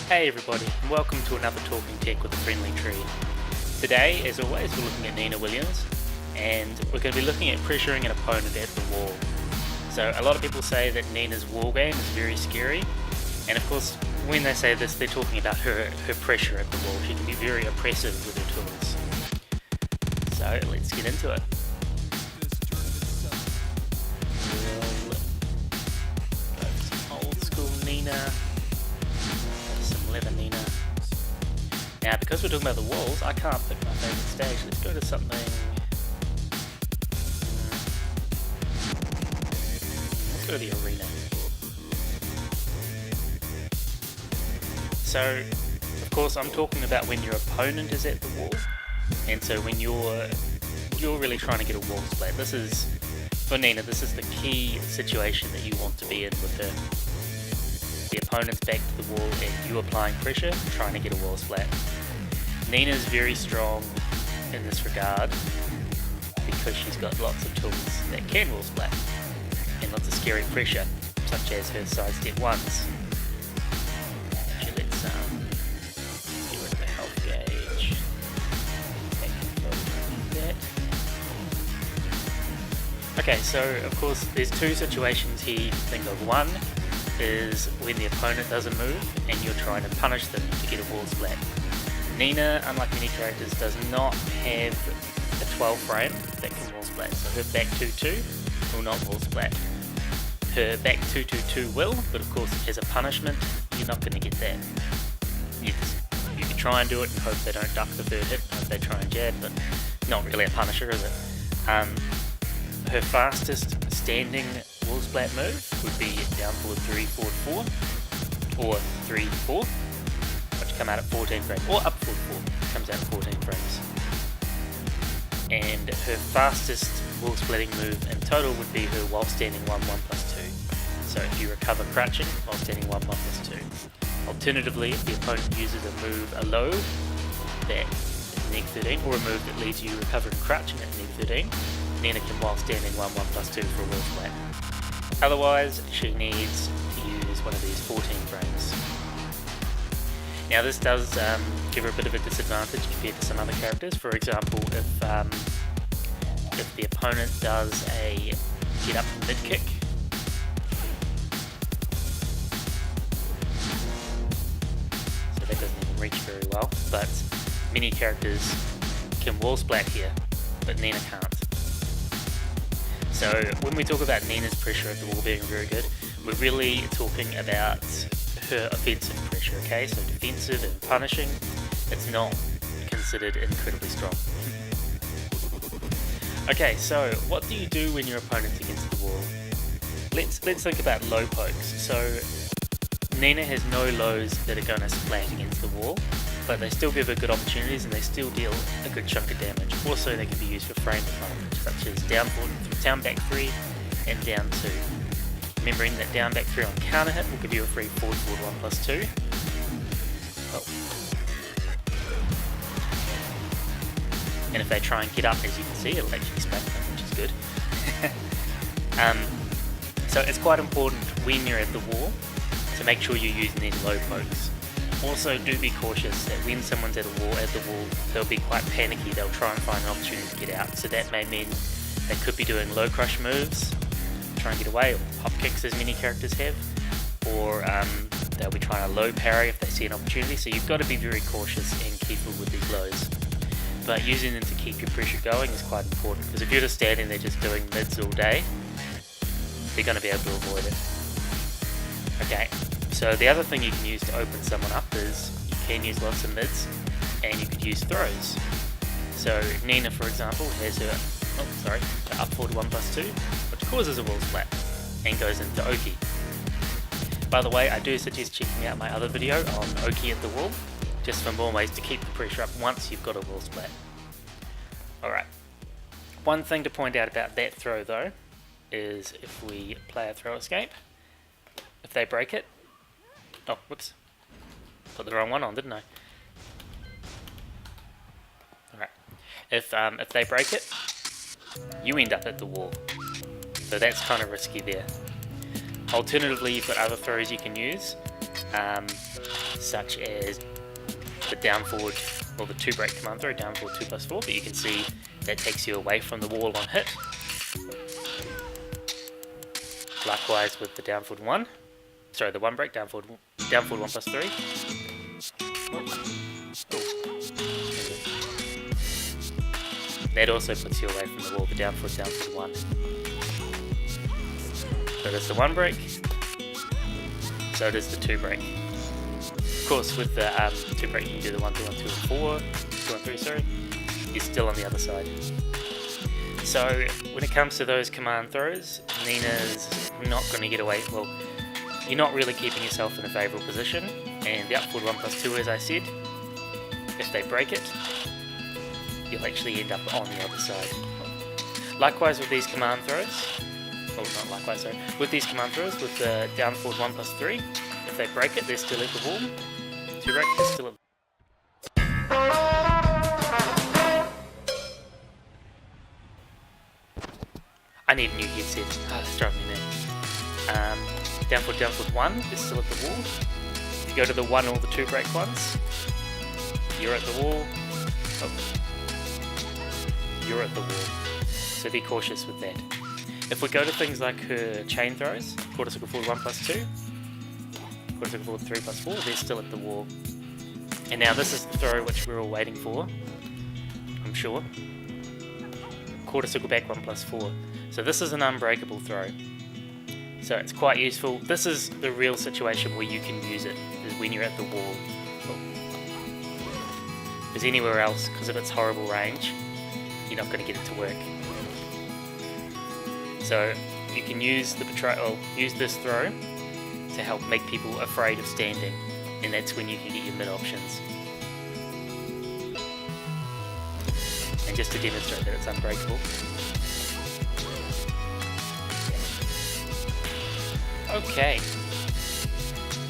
Hey everybody, and welcome to another Talking Tech with a Friendly Tree. Today, as always, we're looking at Nina Williams, and we're going to be looking at pressuring an opponent at the wall. So a lot of people say that Nina's wall game is very scary, and of course, when they say this, they're talking about her pressure at the wall. She can be very oppressive with her tools. So let's get into it. We'll go for some old school Nina. Leather Nina. Now, because we're talking about the walls, I can't pick my favourite stage. Let's go to something. Let's go to the arena. So, of course, I'm talking about when your opponent is at the wall, and so when you're really trying to get a wall splat. This is for Nina. This is the key situation that you want to be in with her. The opponent's back to the wall and you applying pressure, trying to get a wall splat. Nina's very strong in this regard because she's got lots of tools that can wall splat and lots of scary pressure, such as her sidestep ones. Actually, let's get rid of the health gauge. Okay, so of course there's two situations here you can think of. One is when the opponent does a move and you're trying to punish them to get a wall splat. Nina, unlike many characters, does not have a 12 frame that can wall splat, so her back 2-2 will not wall splat. Her back 2-2-2 will, but of course as a punishment you're not going to get that. You can try and do it and hope they don't duck the third hit, hope they try and jab, but not really a punisher, is it? Her fastest standing wall splat move would be down forward 3-4-4 or 3-4, which come out at 14 frames, or up forward 4 comes out at 14 frames. And her fastest wall splitting move in total would be her while standing 1-1+2. So if you recover crouching while standing 1-1+2. Alternatively, if the opponent uses a low that is -13 or a move that leaves you recovering crouching at -13, Nina can while standing 1-1+2 for a wall splat. Otherwise, she needs to use one of these 14 frames. Now this does give her a bit of a disadvantage compared to some other characters. For example, if the opponent does a get up mid kick, so that doesn't even reach very well, but many characters can wall splat here, but Nina can't. So when we talk about Nina's pressure at the wall being very good, we're really talking about her offensive pressure, okay? So defensive and punishing, it's not considered incredibly strong. Okay, so what do you do when your opponent's against the wall? Let's think about low pokes. So Nina has no lows that are going to splat against the wall, but they still give her good opportunities and they still deal a good chunk of damage. Also, they can be used for frame advantage, such as down back 3 and down 2. Remembering that down back 3 on counter hit will give you a free forward 1+2. Oh. And if they try and get up, as you can see, it'll actually splat them, which is good. So it's quite important when you're at the wall to make sure you're using these low pokes. Also, do be cautious that when someone's at the wall, they'll be quite panicky. They'll try and find an opportunity to get out. So that may mean they could be doing low crush moves, try and get away, or pop kicks as many characters have, or they'll be trying a low parry if they see an opportunity. So you've got to be very cautious and careful with these lows. But using them to keep your pressure going is quite important, because if you're just standing there just doing mids all day, they're going to be able to avoid it. Okay. So the other thing you can use to open someone up is you can use lots of mids and you could use throws. So Nina, for example, has her up forward 1+2, which causes a wall splat and goes into Oki. By the way, I do suggest checking out my other video on Oki at the wall, just for more ways to keep the pressure up once you've got a wall splat. Alright, one thing to point out about that throw though is if we play a throw escape, if they break it, oh, whoops. Put the wrong one on, didn't I? Alright. If they break it, you end up at the wall. So that's kind of risky there. Alternatively, you've got other throws you can use. such as the down forward or the 2 break command throw, down forward 2+4, but you can see that takes you away from the wall on hit. Likewise with the down forward 1, sorry, the 1 break, down forward 1+3. That also puts you away from the wall, the down forward 1. So does the 1 break, so does the 2 break. Of course, with the 2 break, you can do the 1, 2, 1, 2, and 4, 2, 1, 3, sorry, you're still on the other side. So when it comes to those command throws, Nina's not going to get away, well, you're not really keeping yourself in a favourable position, and the up forward 1+2, as I said, if they break it, you'll actually end up on the other side. Likewise with these command throws, well not likewise, sorry, with these command throws, with the down forward 1+3, if they break it, they're still at the wall. 2 break, they're still at I need a new headset. That's driving me mad. Down forward 1 is still at the wall. If you go to the 1 or the 2 break ones, you're at the wall. Oh. You're at the wall. So be cautious with that. If we go to things like her chain throws, quarter circle forward 1+2, quarter circle forward 3+4, they're still at the wall. And now this is the throw which we're all waiting for, I'm sure. Quarter circle back 1+4. So this is an unbreakable throw. So it's quite useful. This is the real situation where you can use it, is when you're at the wall. Because anywhere else, because of its horrible range, you're not going to get it to work. So you can use the use this throw to help make people afraid of standing, and that's when you can get your mid options. And just to demonstrate that it's unbreakable. Okay,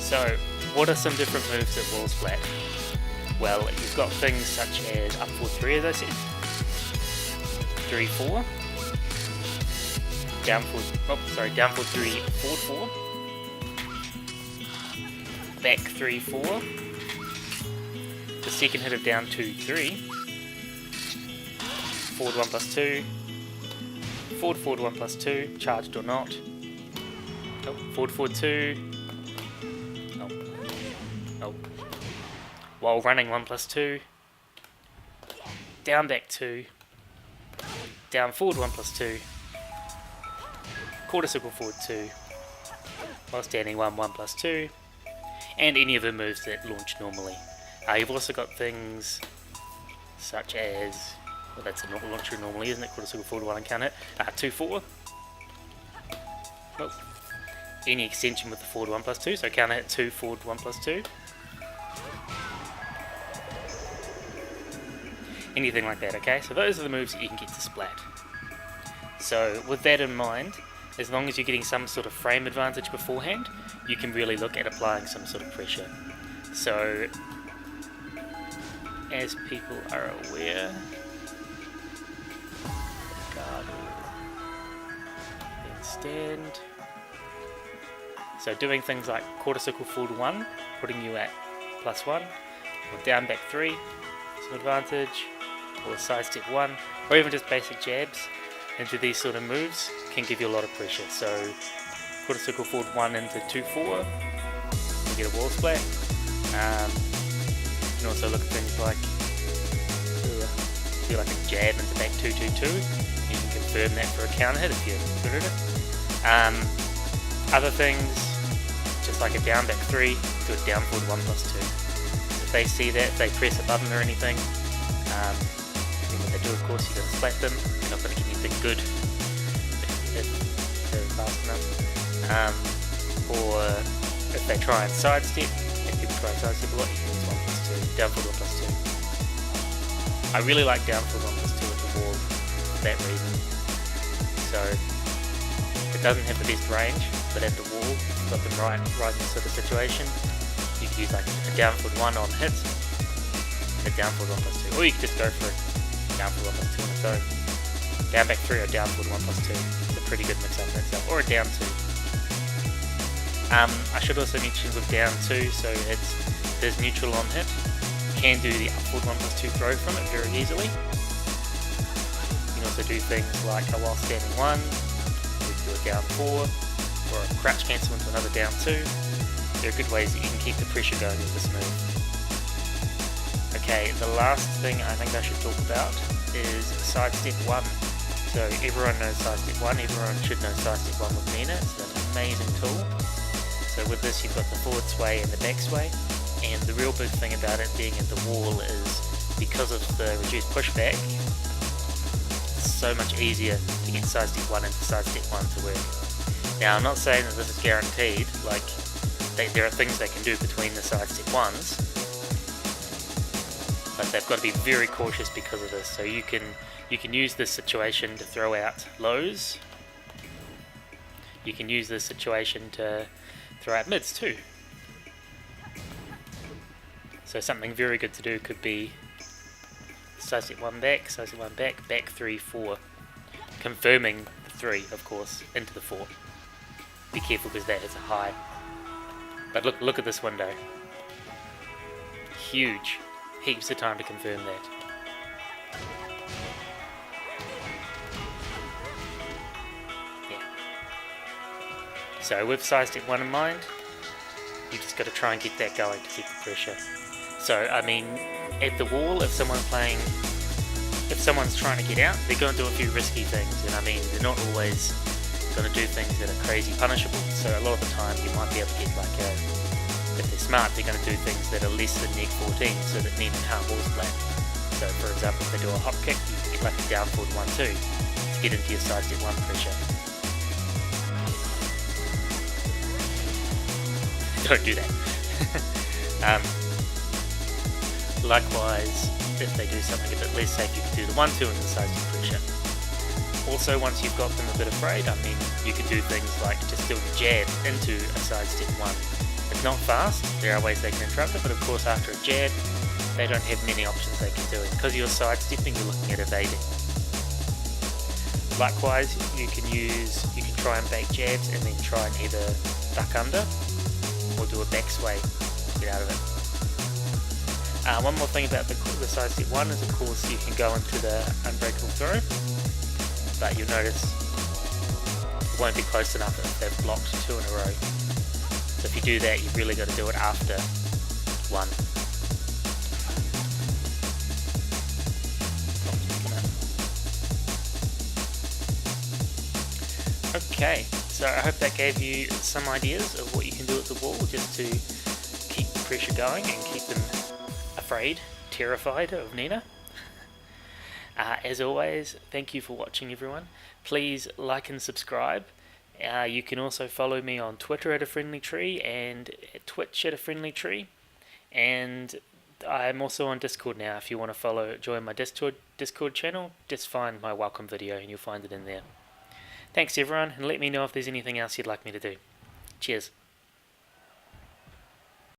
so what are some different moves at wall splat? Well, you've got things such as up forward 3, as I said, 3, 4, down forward 3, forward 4, back 3, 4, the second hit of down 2, 3, forward 1+2, forward 1+2, charged or not, forward 2, while running 1+2, down back 2, down forward 1+2, quarter circle forward 2, while standing 1+2, and any of the moves that launch normally. You've also got things such as, well, that's a launcher normally, isn't it? Quarter circle forward 1 and count it. 2, 4. Well, any extension with the forward 1+2, so counter hit 2, forward 1+2. Anything like that, okay? So those are the moves that you can get to splat. So with that in mind, as long as you're getting some sort of frame advantage beforehand, you can really look at applying some sort of pressure. So, as people are aware, guard then stand. So doing things like quarter circle forward 1, putting you at +1, or down back 3, some advantage, or side step 1, or even just basic jabs into these sort of moves can give you a lot of pressure. So quarter circle forward 1 into 2, 4, you get a wall splat. You can also look at things like do like a jab into back 2, 2, 2. You can confirm that for a counter hit if you're good at it. Other things, just like a down back 3, do a down forward 1+2. If they see that, if they press a button or anything, then what they do, of course, you're going to splat them. You're not going to get anything good if they're fast enough. Or if they try and sidestep, if people try and sidestep a lot, you can use 1+2, down forward 1+2. I really like down forward 1+2 at the wall for that reason. So it doesn't have the best range, but at the wall, you've got the right sort of situation. You can use like a down forward 1 on hit, and a down forward 1+2, or you can just go for a down forward 1+2 on its own. Down back 3 or down forward 1+2. It's a pretty good mix up in itself, or a down 2. I should also mention with down 2, so there's neutral on hit. You can do the upward 1+2 throw from it very easily. You can also do things like a while standing 1, you can do a down 4, or a crouch cancel into another down 2. There are good ways that you can keep the pressure going with this move. Okay, the last thing I think I should talk about is sidestep 1. So everyone knows sidestep 1, everyone should know sidestep 1 with Nina. It's an amazing tool. So with this you've got the forward sway and the back sway, and the real big thing about it being at the wall is because of the reduced pushback, it's so much easier to get sidestep 1 into sidestep 1 to work. Now I'm not saying that this is guaranteed, like there are things they can do between the sidestep 1s, but they've got to be very cautious because of this. So you can use this situation to throw out lows. You can use this situation to throw out mids too. So something very good to do could be sidestep 1 back, sidestep 1 back, back 3, 4. Confirming the 3, of course, into the 4. Be careful because that is a high. But look at this window. Huge. Heaps of time to confirm that. Yeah. So with sidestep 1 in mind, you just got to try and get that going to keep the pressure. So I mean, at the wall, if someone's trying to get out, they're going to do a few risky things, and I mean, they're not always going to do things that are crazy punishable. So a lot of the time, you might be able to get like if they're smart, they're going to do things that are less than neg 14, so that Nina can't balls flat. So for example, if they do a hop kick, you can get like a down forward 1-2 to get into your sidestep 1 pressure. Don't do that. Likewise, if they do something a bit less safe, you can do the 1-2 into the sidestep pressure. Also, once you've got them a bit afraid, I mean, you could do things like just doing a jab into a sidestep 1. It's not fast, there are ways they can interrupt it, but of course after a jab, they don't have many options they can do. And because you're sidestepping, you're looking at evading. Likewise, you can try and bait jabs and then try and either duck under or do a back sway to get out of it. One more thing about the sidestep 1 is, of course, you can go into the unbreakable throw, but you'll notice it won't be close enough if they've blocked 2 in a row. So if you do that, you've really got to do it after 1. Okay, so I hope that gave you some ideas of what you can do at the wall just to keep the pressure going and keep them afraid, terrified of Nina. As always, thank you for watching, everyone. Please like and subscribe. You can also follow me on Twitter at @AFriendlyTree and at Twitch at @AFriendlyTree. And I'm also on Discord now. If you want to join my Discord channel, just find my welcome video and you'll find it in there. Thanks everyone, and let me know if there's anything else you'd like me to do. Cheers.